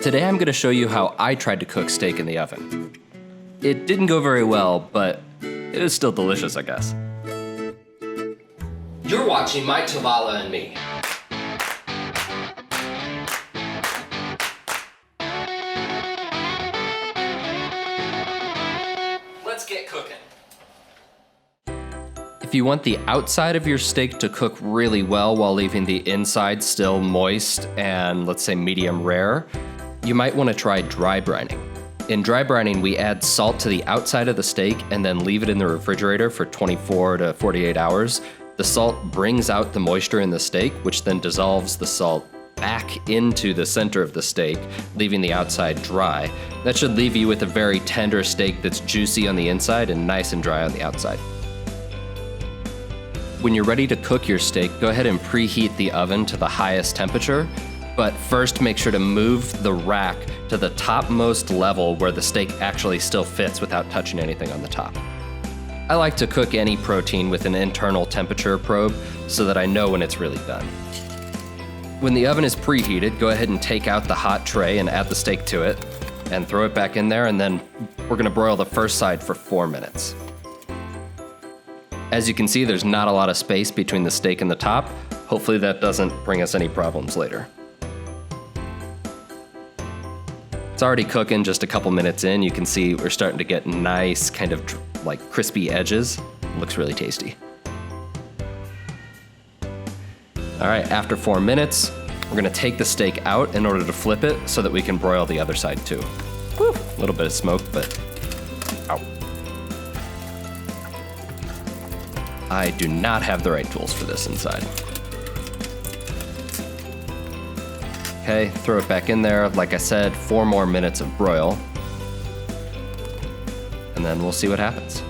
Today I'm going to show you how I tried to cook steak in the oven. It didn't go very well, but it was still delicious, I guess. You're watching My Tavala and Me. Let's get cooking. If you want the outside of your steak to cook really well while leaving the inside still moist and, let's say, medium rare, you might want to try dry brining. In dry brining, we add salt to the outside of the steak and then leave it in the refrigerator for 24 to 48 hours. The salt brings out the moisture in the steak, which then dissolves the salt back into the center of the steak, leaving the outside dry. That should leave you with a very tender steak that's juicy on the inside and nice and dry on the outside. When you're ready to cook your steak, go ahead and preheat the oven to the highest temperature, but first make sure to move the rack to the topmost level where the steak actually still fits without touching anything on the top. I like to cook any protein with an internal temperature probe so that I know when it's really done. When the oven is preheated, go ahead and take out the hot tray and add the steak to it and throw it back in there, and then we're gonna broil the first side for 4 minutes. As you can see, there's not a lot of space between the steak and the top. Hopefully that doesn't bring us any problems later. It's already cooking just a couple minutes in. You can see we're starting to get nice kind of like crispy edges. Looks really tasty. All right, after 4 minutes, we're gonna take the steak out in order to flip it so that we can broil the other side too. Woo, a little bit of smoke, but ow. I do not have the right tools for this inside. Okay, throw it back in there. Like I said, 4 more minutes of broil. And then we'll see what happens.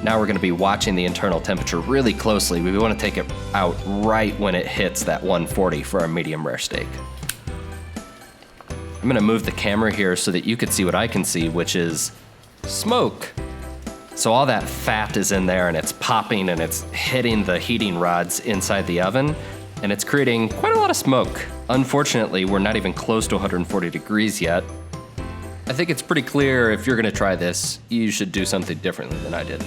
Now we're gonna be watching the internal temperature really closely. We wanna take it out right when it hits that 140 for our medium rare steak. I'm gonna move the camera here so that you can see what I can see, which is smoke. So all that fat is in there and it's popping and it's hitting the heating rods inside the oven, and it's creating quite a lot of smoke. Unfortunately, we're not even close to 140 degrees yet. I think it's pretty clear if you're gonna try this, you should do something differently than I did.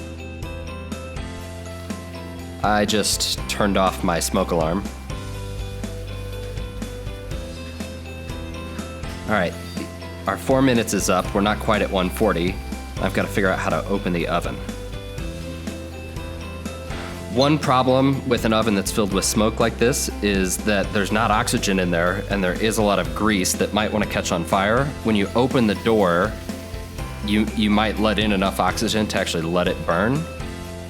I just turned off my smoke alarm. All right, our 4 minutes is up. We're not quite at 140. I've got to figure out how to open the oven. One problem with an oven that's filled with smoke like this is that there's not oxygen in there and there is a lot of grease that might want to catch on fire. When you open the door, you might let in enough oxygen to actually let it burn.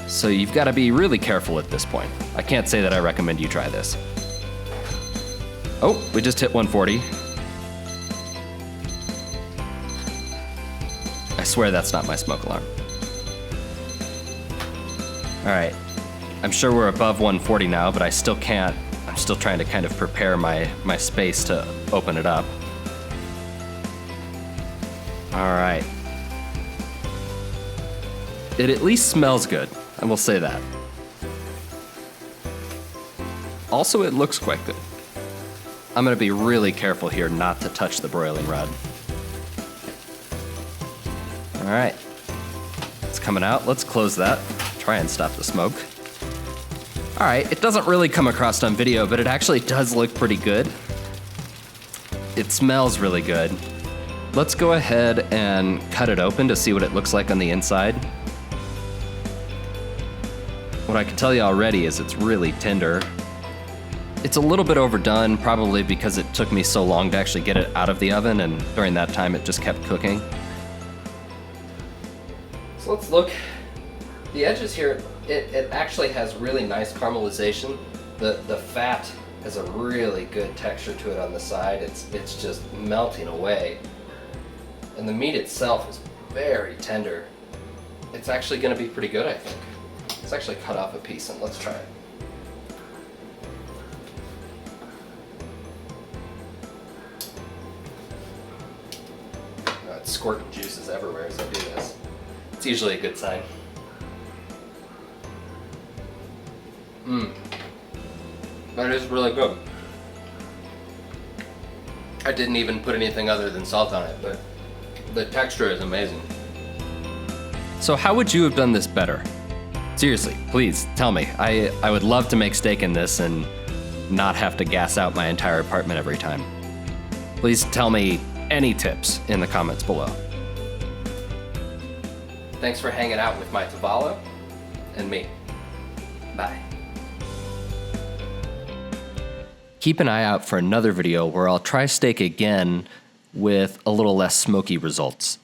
So you've got to be really careful at this point. I can't say that I recommend you try this. Oh, we just hit 140. I swear that's not my smoke alarm. All right, I'm sure we're above 140 now, but I still can't. I'm still trying to kind of prepare my space to open it up. All right. It at least smells good, I will say that. Also, it looks quite good. I'm gonna be really careful here not to touch the broiling rod. All right, it's coming out. Let's close that. Try and stop the smoke. All right, it doesn't really come across on video, but it actually does look pretty good. It smells really good. Let's go ahead and cut it open to see what it looks like on the inside. What I can tell you already is it's really tender. It's a little bit overdone, probably because it took me so long to actually get it out of the oven, and during that time it just kept cooking. So let's look. The edges here, it actually has really nice caramelization. The fat has a really good texture to it on the side. It's just melting away. And the meat itself is very tender. It's actually gonna be pretty good, I think. Let's actually cut off a piece and let's try it. It's squirting juices everywhere as I do this. It's usually a good sign. That is really good. I didn't even put anything other than salt on it, but the texture is amazing. So how would you have done this better? Seriously, please tell me. I would love to make steak in this and not have to gas out my entire apartment every time. Please tell me any tips in the comments below. Thanks for hanging out with my Tavalo and me. Bye. Keep an eye out for another video where I'll try steak again with a little less smoky results.